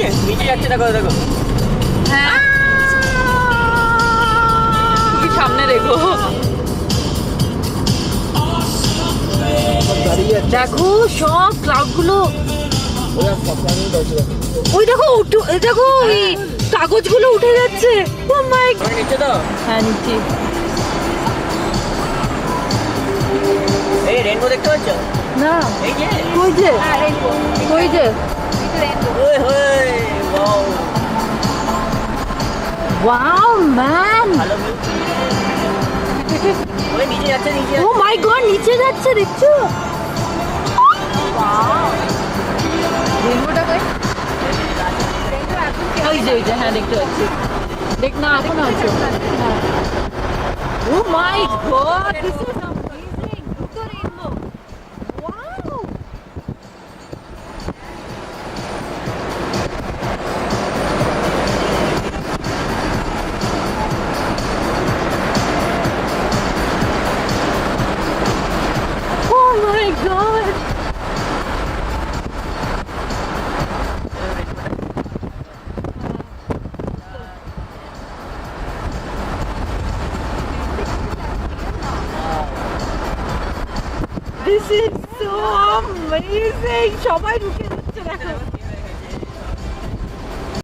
নিচে নিচে যাচ্ছে, দেখো দেখো। হ্যাঁ তুমি সামনে দেখো, দেখো সব ক্লাউড গুলো। ওই দেখো দেখো ওই কাগজগুলো উঠে যাচ্ছে। ও মাই গড, নিচে তো। হ্যাঁ নিচে। এই রেনবো দেখতে পাচ্ছ? না এই যে কই যে, কই যে, ওই হই ওয়াও ওয়াও ম্যান। ভালো ভিউ। ওই নিচে যাচ্ছে, নিচে ও মাই গড, নিচে যাচ্ছে দেখছো? রেনবোটা কই? ওই যে ওই যে, হ্যাঁ দেখতে পাচ্ছি। দেখ না এখনো আছে। ও মাই গড, দিস ইজ অ্যামেজিং। দুটো rainbow, wow. Oh my god. This is so amazing. সবাই ঢুকে যাচ্ছে দেখো।